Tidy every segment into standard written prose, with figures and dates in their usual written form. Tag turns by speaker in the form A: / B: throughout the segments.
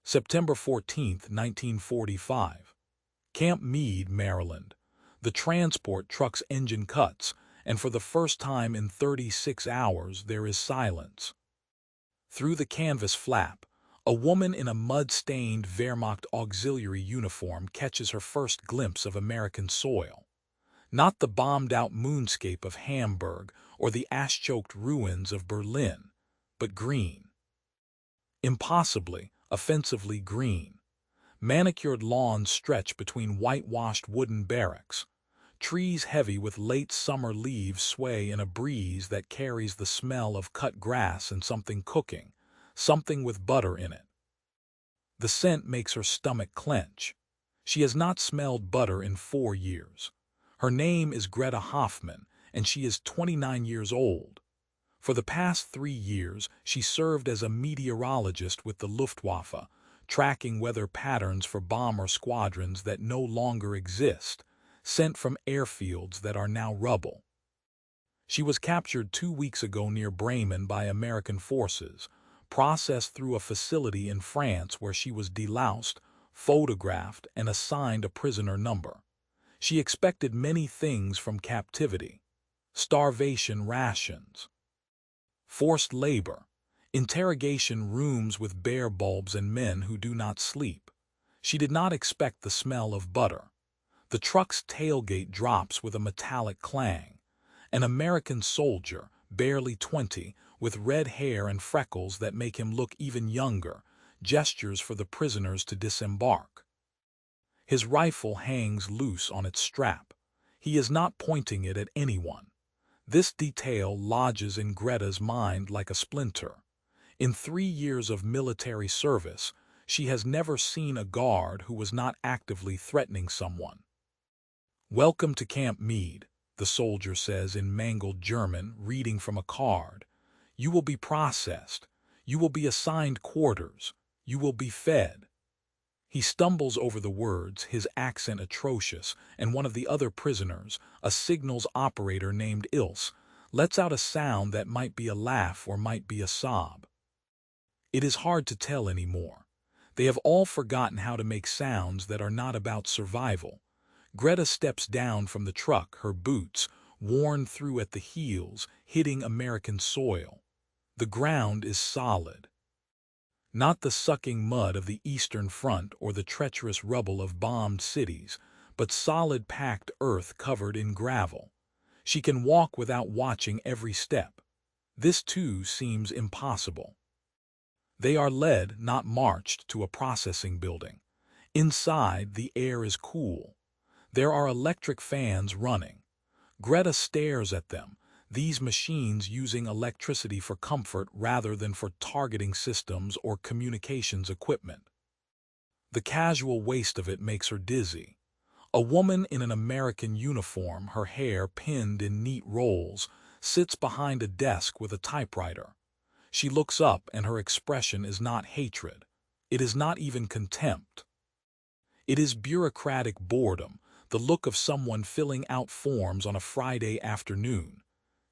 A: September 14, 1945. Camp Meade, Maryland. The transport truck's engine cuts, and for the first time in 36 hours there is silence. Through the canvas flap, a woman in a mud-stained Wehrmacht auxiliary uniform catches her first glimpse of American soil. Not the bombed-out moonscape of Hamburg or the ash-choked ruins of Berlin, but green. Impossibly, offensively green. Manicured lawns stretch between whitewashed wooden barracks. Trees heavy with late summer leaves sway in a breeze that carries the smell of cut grass and something cooking, something with butter in it. The scent makes her stomach clench. She has not smelled butter in 4 years. Her name is Greta Hoffman, and she is 29 years old. For the past 3 years, she served as a meteorologist with the Luftwaffe, tracking weather patterns for bomber squadrons that no longer exist, sent from airfields that are now rubble. She was captured 2 weeks ago near Bremen by American forces, processed through a facility in France where she was deloused, photographed, and assigned a prisoner number. She expected many things from captivity: starvation rations, forced labor, interrogation rooms with bare bulbs and men who do not sleep. She did not expect the smell of butter. The truck's tailgate drops with a metallic clang. An American soldier, barely 20, with red hair and freckles that make him look even younger, gestures for the prisoners to disembark. His rifle hangs loose on its strap. He is not pointing it at anyone. This detail lodges in Greta's mind like a splinter. In 3 years of military service, she has never seen a guard who was not actively threatening someone. "Welcome to Camp Meade," the soldier says in mangled German, reading from a card. "You will be processed. You will be assigned quarters. You will be fed." He stumbles over the words, his accent atrocious, and one of the other prisoners, a signals operator named Ilse, lets out a sound that might be a laugh or might be a sob. It is hard to tell anymore. They have all forgotten how to make sounds that are not about survival. Greta steps down from the truck, her boots, worn through at the heels, hitting American soil. The ground is solid. Not the sucking mud of the Eastern Front or the treacherous rubble of bombed cities, but solid packed earth covered in gravel. She can walk without watching every step. This too seems impossible. They are led, not marched, to a processing building. Inside, the air is cool. There are electric fans running. Greta stares at them, these machines using electricity for comfort rather than for targeting systems or communications equipment. The casual waste of it makes her dizzy. A woman in an American uniform, her hair pinned in neat rolls, sits behind a desk with a typewriter. She looks up and her expression is not hatred. It is not even contempt. It is bureaucratic boredom, the look of someone filling out forms on a Friday afternoon.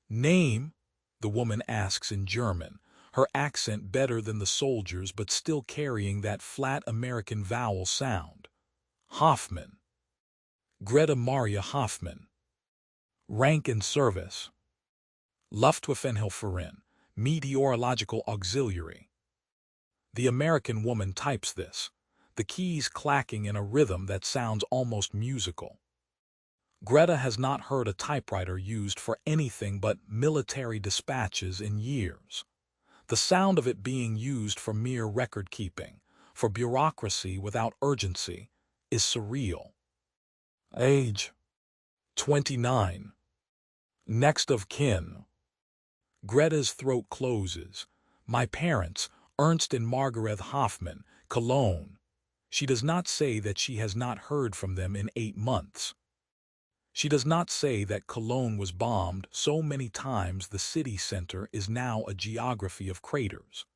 A: "Name?" the woman asks in German, her accent better than the soldier's but still carrying that flat American vowel sound. "Hoffman." Greta Maria Hoffman. Rank and service: Luftwaffenhelferin, meteorological auxiliary. The American woman types this, the keys clacking in a rhythm that sounds almost musical. Greta has not heard a typewriter used for anything but military dispatches in years. The sound of it being used for mere record-keeping, for bureaucracy without urgency, is surreal. Age: 29. Next of kin: Greta's throat closes. My parents, Ernst and Margaret Hoffman, Cologne. She does not say that she has not heard from them in 8 months. She does not say that Cologne was bombed so many times the city center is now a geography of craters.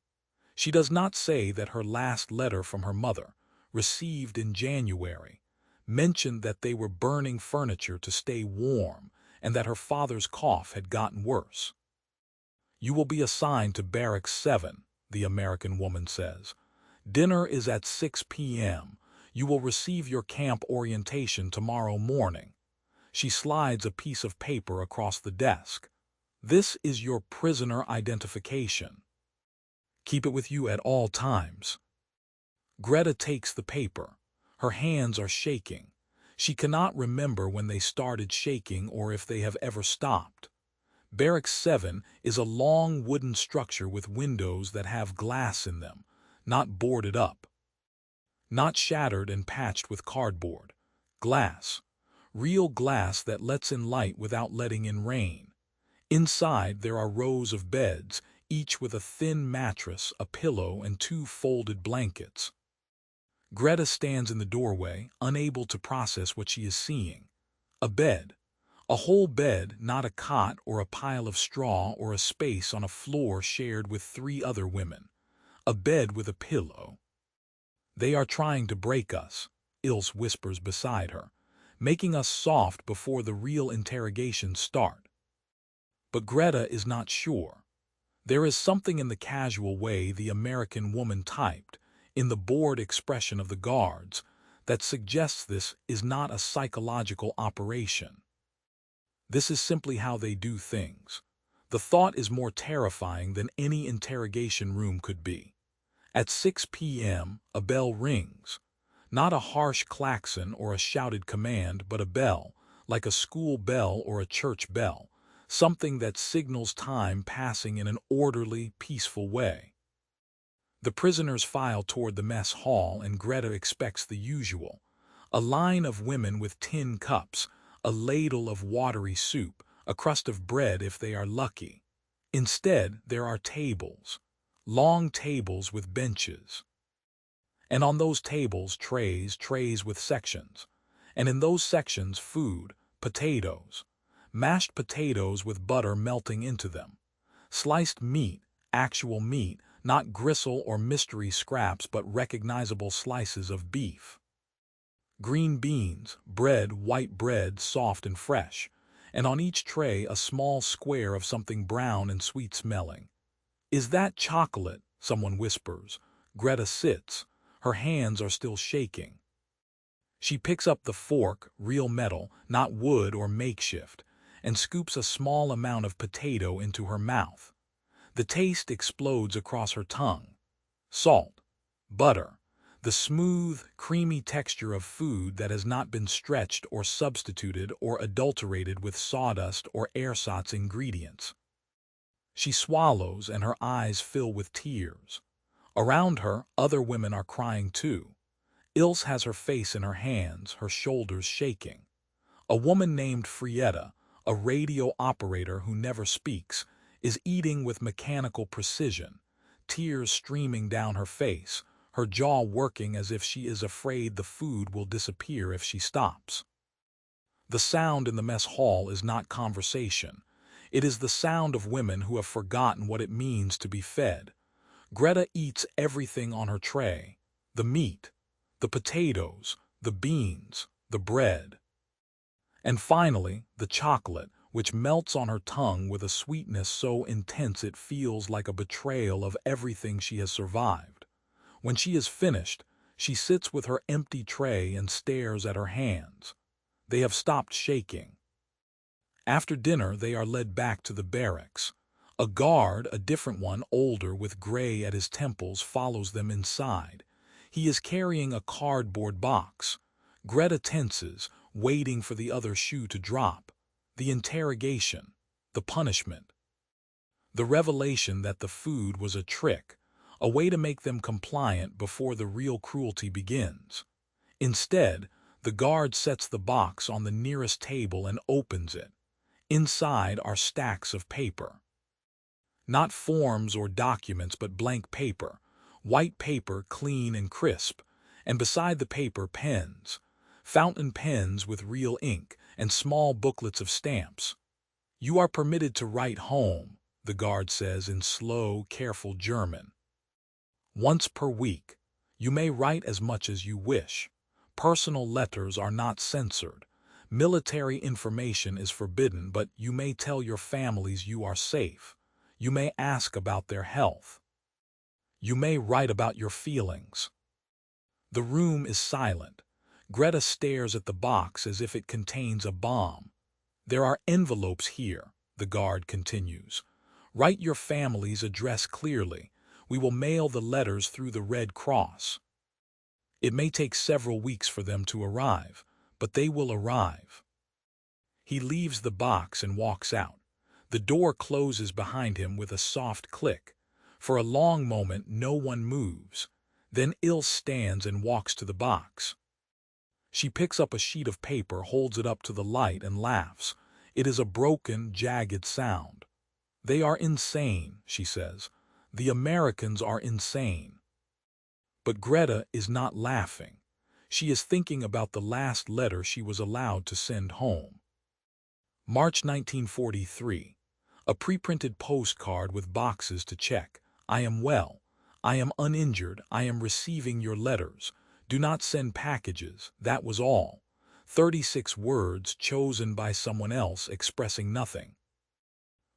A: She does not say that her last letter from her mother, received in January, mentioned that they were burning furniture to stay warm and that her father's cough had gotten worse. "You will be assigned to Barracks 7, the American woman says. Dinner is at 6 p.m. You will receive your camp orientation tomorrow morning. She slides a piece of paper across the desk. This is your prisoner identification. Keep it with you at all times. Greta takes the paper. Her hands are shaking. She cannot remember when they started shaking or if they have ever stopped. Barracks 7 is a long wooden structure with windows that have glass in them, not boarded up, not shattered and patched with cardboard. Glass. Real glass that lets in light without letting in rain. Inside there are rows of beds, each with a thin mattress, a pillow, and 2 folded blankets. Greta stands in the doorway, unable to process what she is seeing. A bed. A whole bed, not a cot or a pile of straw or a space on a floor shared with 3 other women. A bed with a pillow. They are trying to break us, Ilse whispers beside her, making us soft before the real interrogations start. But Greta is not sure. There is something in the casual way the American woman typed, in the bored expression of the guards, that suggests this is not a psychological operation. This is simply how they do things. The thought is more terrifying than any interrogation room could be. At 6 p.m., a bell rings. Not a harsh klaxon or a shouted command, but a bell, like a school bell or a church bell, something that signals time passing in an orderly, peaceful way. The prisoners file toward the mess hall and Greta expects the usual. A line of women with tin cups, a ladle of watery soup, a crust of bread if they are lucky. Instead, there are tables. Long tables with benches. And on those tables, trays with sections. And in those sections, food, potatoes. Mashed potatoes with butter melting into them. Sliced meat, actual meat, not gristle or mystery scraps but recognizable slices of beef. Green beans, bread, white bread, soft and fresh, and on each tray a small square of something brown and sweet-smelling. "Is that chocolate?" someone whispers. Greta sits. Her hands are still shaking. She picks up the fork, real metal, not wood or makeshift, and scoops a small amount of potato into her mouth. The taste explodes across her tongue. Salt, butter, the smooth, creamy texture of food that has not been stretched or substituted or adulterated with sawdust or ersatz ingredients. She swallows and her eyes fill with tears. Around her, other women are crying too. Ilse has her face in her hands, her shoulders shaking. A woman named Frietta, a radio operator who never speaks, is eating with mechanical precision, tears streaming down her face, her jaw working as if she is afraid the food will disappear if she stops. The sound in the mess hall is not conversation. It is the sound of women who have forgotten what it means to be fed. Greta eats everything on her tray. The meat, the potatoes, the beans, the bread. And finally, the chocolate, which melts on her tongue with a sweetness so intense it feels like a betrayal of everything she has survived. When she is finished, she sits with her empty tray and stares at her hands. They have stopped shaking. After dinner, they are led back to the barracks. A guard, a different one, older with gray at his temples, follows them inside. He is carrying a cardboard box. Greta tenses, waiting for the other shoe to drop. The interrogation, the punishment. The revelation that the food was a trick, a way to make them compliant before the real cruelty begins. Instead, the guard sets the box on the nearest table and opens it. Inside are stacks of paper. Not forms or documents, but blank paper, white paper clean and crisp, and beside the paper pens, fountain pens with real ink, and small booklets of stamps. "You are permitted to write home," the guard says in slow, careful German. "Once per week. You may write as much as you wish. Personal letters are not censored. Military information is forbidden, but you may tell your families you are safe. You may ask about their health. You may write about your feelings. The room is silent. Greta stares at the box as if it contains a bomb. There are envelopes here, the guard continues. Write your family's address clearly. We will mail the letters through the Red Cross. It may take several weeks for them to arrive, but they will arrive. He leaves the box and walks out. The door closes behind him with a soft click. For a long moment, no one moves. Then Ilse stands and walks to the box. She picks up a sheet of paper, holds it up to the light, and laughs. It is a broken, jagged sound. They are insane, she says. The Americans are insane. But Greta is not laughing. She is thinking about the last letter she was allowed to send home. March 1943. A pre-printed postcard with boxes to check. I am well. I am uninjured. I am receiving your letters. Do not send packages. That was all. 36 words chosen by someone else expressing nothing.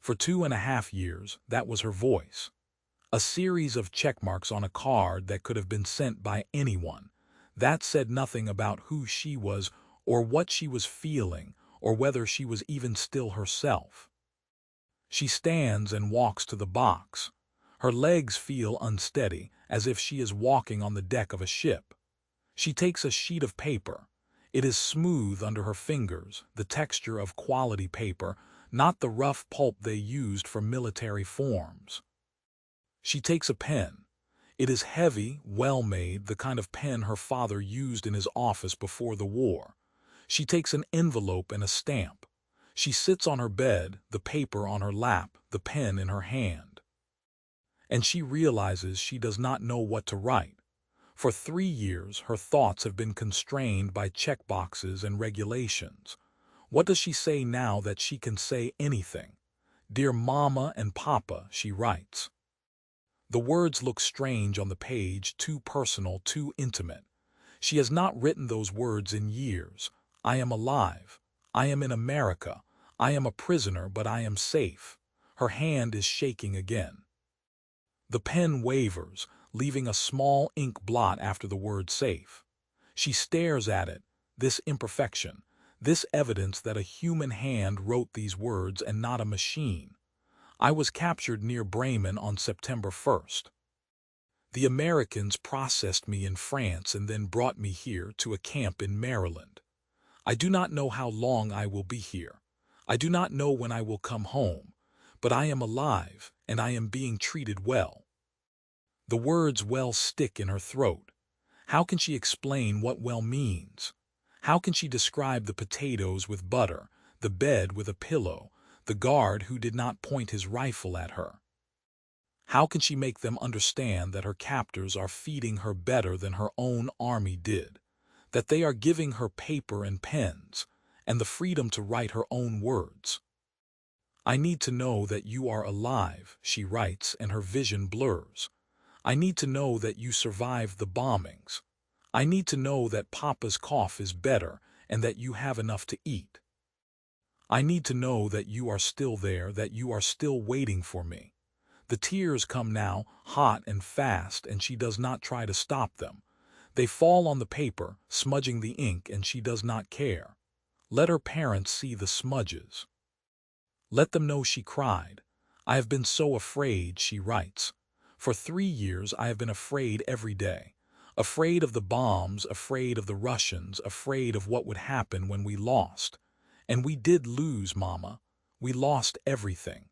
A: For 2.5 years, that was her voice. A series of checkmarks on a card that could have been sent by anyone. That said nothing about who she was or what she was feeling or whether she was even still herself. She stands and walks to the box. Her legs feel unsteady, as if she is walking on the deck of a ship. She takes a sheet of paper. It is smooth under her fingers, the texture of quality paper, not the rough pulp they used for military forms. She takes a pen. It is heavy, well-made, the kind of pen her father used in his office before the war. She takes an envelope and a stamp. She sits on her bed, the paper on her lap, the pen in her hand. And she realizes she does not know what to write. For 3 years, her thoughts have been constrained by checkboxes and regulations. What does she say now that she can say anything? Dear Mama and Papa, she writes. The words look strange on the page, too personal, too intimate. She has not written those words in years. I am alive. I am in America. I am a prisoner, but I am safe. Her hand is shaking again. The pen wavers, leaving a small ink blot after the word safe. She stares at it, this imperfection, this evidence that a human hand wrote these words and not a machine. I was captured near Bremen on September 1st. The Americans processed me in France and then brought me here to a camp in Maryland. I do not know how long I will be here. I do not know when I will come home, but I am alive and I am being treated well. The words well stick in her throat. How can she explain what well means? How can she describe the potatoes with butter, the bed with a pillow, the guard who did not point his rifle at her? How can she make them understand that her captors are feeding her better than her own army did, that they are giving her paper and pens, and the freedom to write her own words? I need to know that you are alive, she writes, and her vision blurs. I need to know that you survived the bombings. I need to know that Papa's cough is better and that you have enough to eat. I need to know that you are still there, that you are still waiting for me. The tears come now, hot and fast, and she does not try to stop them. They fall on the paper, smudging the ink, and she does not care. Let her parents see the smudges. Let them know she cried. I have been so afraid, she writes. For 3 years I have been afraid every day. Afraid of the bombs, afraid of the Russians, afraid of what would happen when we lost. And we did lose, Mama. We lost everything.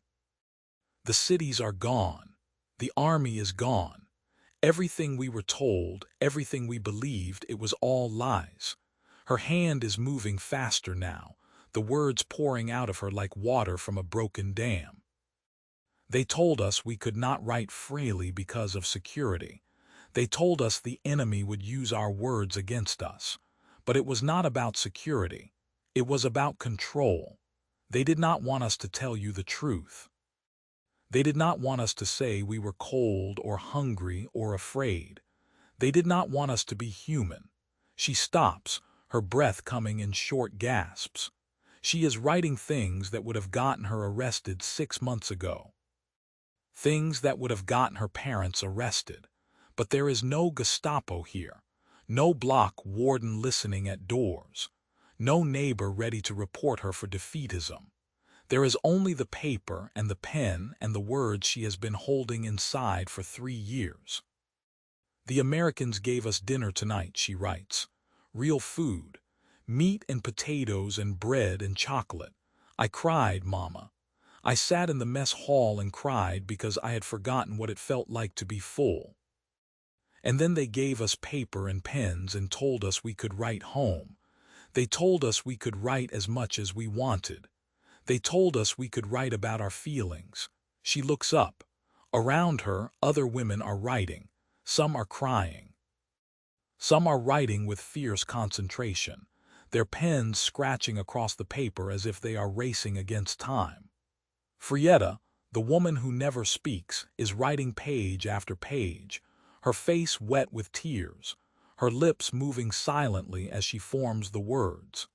A: The cities are gone. The army is gone. Everything we were told, everything we believed, it was all lies. Her hand is moving faster now, the words pouring out of her like water from a broken dam. They told us we could not write freely because of security. They told us the enemy would use our words against us. But it was not about security. It was about control. They did not want us to tell you the truth. They did not want us to say we were cold or hungry or afraid. They did not want us to be human. She stops, her breath coming in short gasps. She is writing things that would have gotten her arrested 6 months ago. things that would have gotten her parents arrested. But there is no Gestapo here, no block warden listening at doors, no neighbor ready to report her for defeatism. There is only the paper and the pen and the words she has been holding inside for 3 years. The Americans gave us dinner tonight, she writes. Real food. Meat and potatoes and bread and chocolate. I cried, Mama. I sat in the mess hall and cried because I had forgotten what it felt like to be full. And then they gave us paper and pens and told us we could write home. They told us we could write as much as we wanted. They told us we could write about our feelings. She looks up. Around her, other women are writing. Some are crying. Some are writing with fierce concentration, their pens scratching across the paper as if they are racing against time. Frietta, the woman who never speaks, is writing page after page, her face wet with tears, her lips moving silently as she forms the words.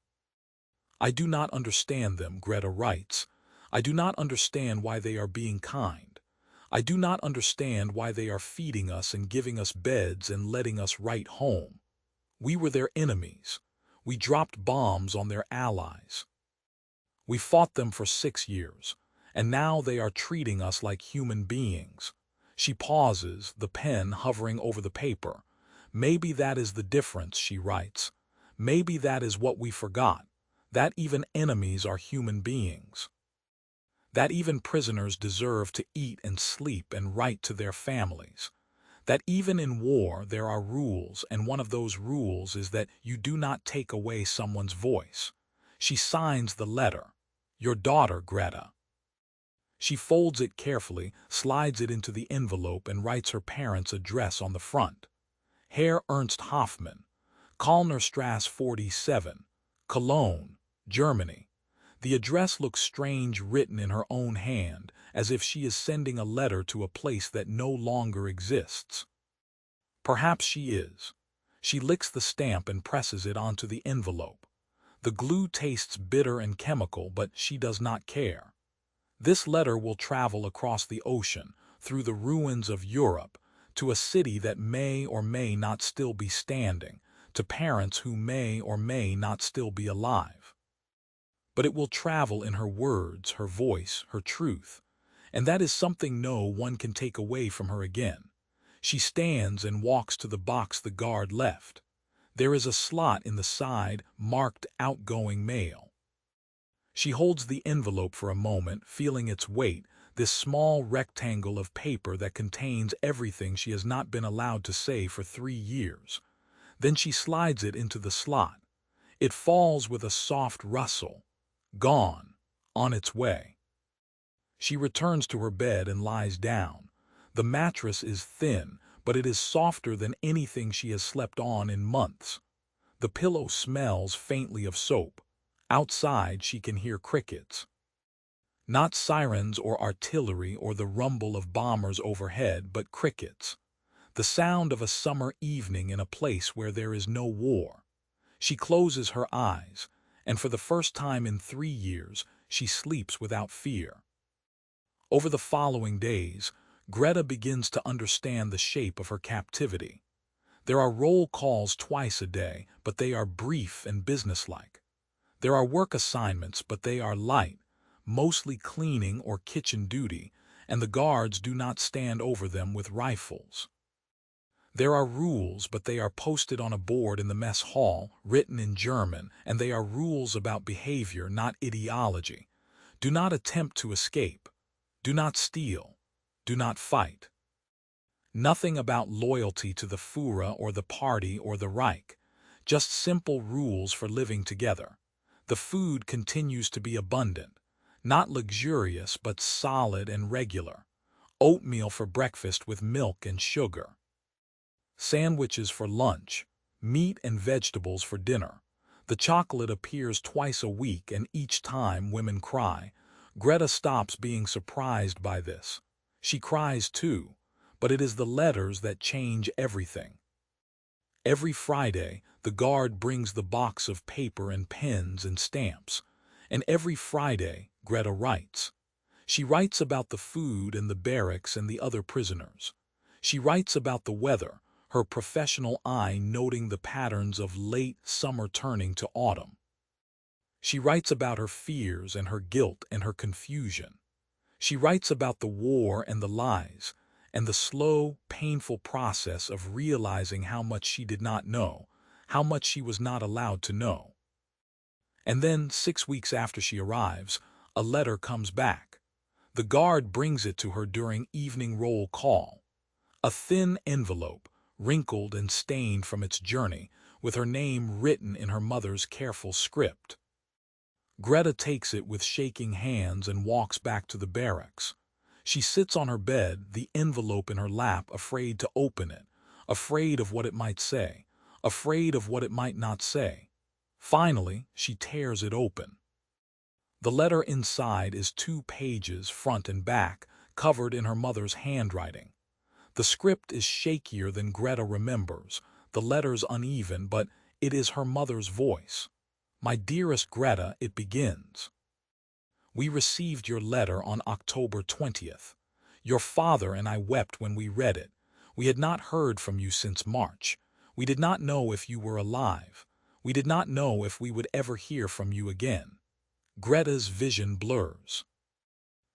A: I do not understand them, Greta writes. I do not understand why they are being kind. I do not understand why they are feeding us and giving us beds and letting us write home. We were their enemies. We dropped bombs on their allies. We fought them for 6 years, and now they are treating us like human beings. She pauses, the pen hovering over the paper. Maybe that is the difference, she writes. Maybe that is what we forgot, that even enemies are human beings. That even prisoners deserve to eat and sleep and write to their families. That even in war there are rules, and one of those rules is that you do not take away someone's voice. She signs the letter. Your daughter, Greta. She folds it carefully, slides it into the envelope, and writes her parents' address on the front. Herr Ernst Hoffmann, Kölnerstrasse 47, Cologne, Germany. The address looks strange, written in her own hand, as if she is sending a letter to a place that no longer exists. Perhaps she is. She licks the stamp and presses it onto the envelope. The glue tastes bitter and chemical, but she does not care. This letter will travel across the ocean, through the ruins of Europe, to a city that may or may not still be standing, to parents who may or may not still be alive. But it will travel in her words, her voice, her truth, and that is something no one can take away from her again. She stands and walks to the box the guard left. There is a slot in the side marked outgoing mail. She holds the envelope for a moment, feeling its weight, this small rectangle of paper that contains everything she has not been allowed to say for 3 years. Then she slides it into the slot. It falls with a soft rustle. Gone. On its way. She returns to her bed and lies down. The mattress is thin, but it is softer than anything she has slept on in months. The pillow smells faintly of soap. Outside she can hear crickets. Not sirens or artillery or the rumble of bombers overhead, but crickets. The sound of a summer evening in a place where there is no war. She closes her eyes, and for the first time in 3 years, she sleeps without fear. Over the following days, Greta begins to understand the shape of her captivity. There are roll calls twice a day, but they are brief and businesslike. There are work assignments, but they are light, mostly cleaning or kitchen duty, and the guards do not stand over them with rifles. There are rules, but they are posted on a board in the mess hall, written in German, and they are rules about behavior, not ideology. Do not attempt to escape. Do not steal. Do not fight. Nothing about loyalty to the Führer or the party or the Reich. Just simple rules for living together. The food continues to be abundant. Not luxurious, but solid and regular. Oatmeal for breakfast with milk and sugar. Sandwiches for lunch, meat and vegetables for dinner. The chocolate appears twice a week, and each time women cry. Greta stops being surprised by this. She cries too, but it is the letters that change everything. Every Friday, the guard brings the box of paper and pens and stamps, and every Friday, Greta writes. She writes about the food and the barracks and the other prisoners. She writes about the weather, her professional eye noting the patterns of late summer turning to autumn. She writes about her fears and her guilt and her confusion. She writes about the war and the lies, and the slow, painful process of realizing how much she did not know, how much she was not allowed to know. And then, 6 weeks after she arrives, a letter comes back. The guard brings it to her during evening roll call. A thin envelope, wrinkled and stained from its journey, with her name written in her mother's careful script. Greta takes it with shaking hands and walks back to the barracks. She sits on her bed, the envelope in her lap, afraid to open it, afraid of what it might say, afraid of what it might not say. Finally, she tears it open. The letter inside is 2 pages, front and back, covered in her mother's handwriting. The script is shakier than Greta remembers, the letters uneven, but it is her mother's voice. "My dearest Greta," it begins. "We received your letter on October 20th. Your father and I wept when we read it. We had not heard from you since March. We did not know if you were alive. We did not know if we would ever hear from you again." Greta's vision blurs.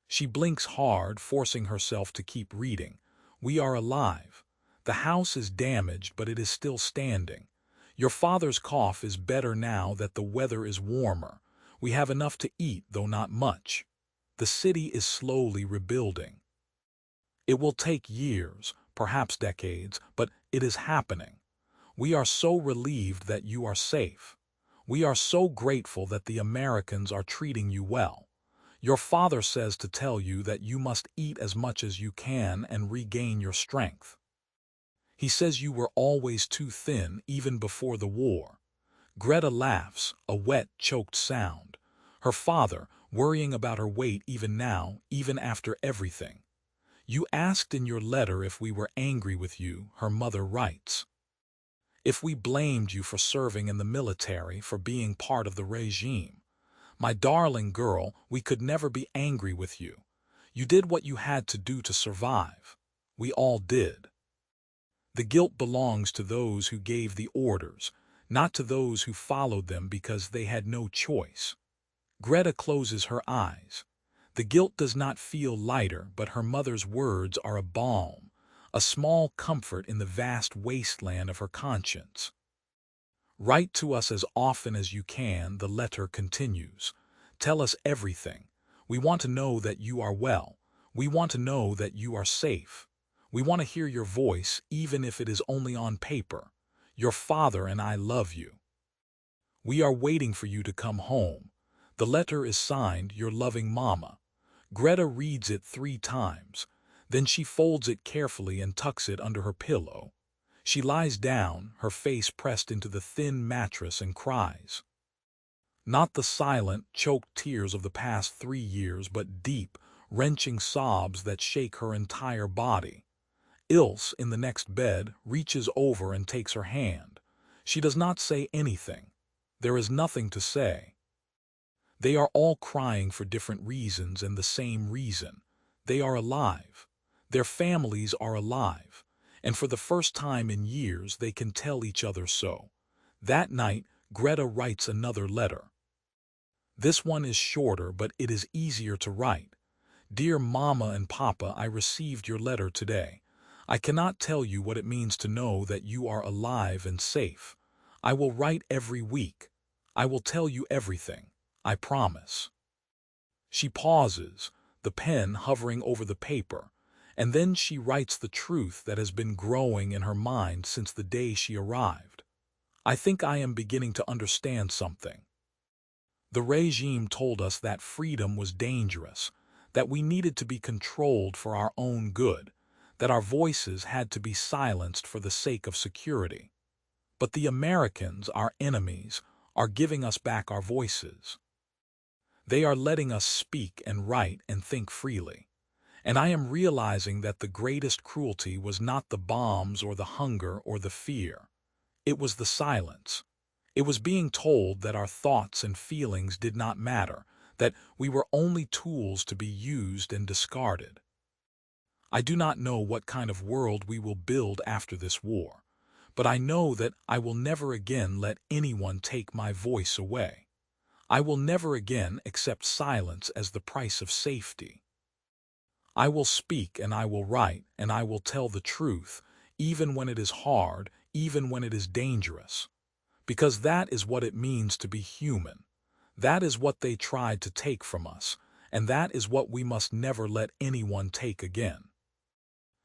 A: She blinks hard, forcing herself to keep reading. "We are alive. The house is damaged, but it is still standing. Your father's cough is better now that the weather is warmer. We have enough to eat, though not much. The city is slowly rebuilding. It will take years, perhaps decades, but it is happening. We are so relieved that you are safe. We are so grateful that the Americans are treating you well. Your father says to tell you that you must eat as much as you can and regain your strength. He says you were always too thin even before the war." Greta laughs, a wet, choked sound. Her father, worrying about her weight even now, even after everything. "You asked in your letter if we were angry with you," her mother writes. "If we blamed you for serving in the military, for being part of the regime. My darling girl, we could never be angry with you. You did what you had to do to survive. We all did. The guilt belongs to those who gave the orders, not to those who followed them because they had no choice." Greta closes her eyes. The guilt does not feel lighter, but her mother's words are a balm, a small comfort in the vast wasteland of her conscience. "Write to us as often as you can," the letter continues. "Tell us everything. We want to know that you are well. We want to know that you are safe. We want to hear your voice, even if it is only on paper. Your father and I love you. We are waiting for you to come home." The letter is signed, "Your loving Mama." Greta reads it 3 times. Then she folds it carefully and tucks it under her pillow. She lies down, her face pressed into the thin mattress, and cries. Not the silent, choked tears of the past 3 years, but deep, wrenching sobs that shake her entire body. Ilse, in the next bed, reaches over and takes her hand. She does not say anything. There is nothing to say. They are all crying for different reasons, and the same reason. They are alive. Their families are alive. And for the first time in years, they can tell each other so. That night, Greta writes another letter. This one is shorter, but it is easier to write. "Dear Mama and Papa, I received your letter today. I cannot tell you what it means to know that you are alive and safe. I will write every week. I will tell you everything. I promise." She pauses, the pen hovering over the paper, and then she writes the truth that has been growing in her mind since the day she arrived. "I think I am beginning to understand something. The regime told us that freedom was dangerous, that we needed to be controlled for our own good, that our voices had to be silenced for the sake of security. But the Americans, our enemies, are giving us back our voices. They are letting us speak and write and think freely. And I am realizing that the greatest cruelty was not the bombs or the hunger or the fear. It was the silence. It was being told that our thoughts and feelings did not matter, that we were only tools to be used and discarded. I do not know what kind of world we will build after this war, but I know that I will never again let anyone take my voice away. I will never again accept silence as the price of safety. I will speak and I will write and I will tell the truth, even when it is hard, even when it is dangerous. Because that is what it means to be human. That is what they tried to take from us, and that is what we must never let anyone take again.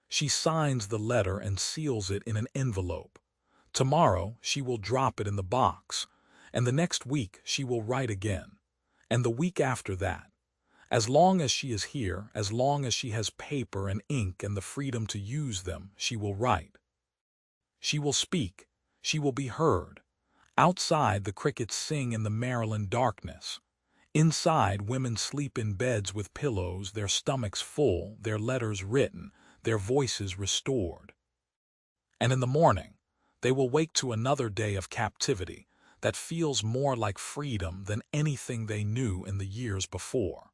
A: She signs the letter and seals it in an envelope. Tomorrow she will drop it in the box, and the next week she will write again, and the week after that. As long as she is here, as long as she has paper and ink and the freedom to use them, she will write. She will speak. She will be heard. Outside, the crickets sing in the Maryland darkness. Inside, women sleep in beds with pillows, their stomachs full, their letters written, their voices restored. And in the morning, they will wake to another day of captivity that feels more like freedom than anything they knew in the years before.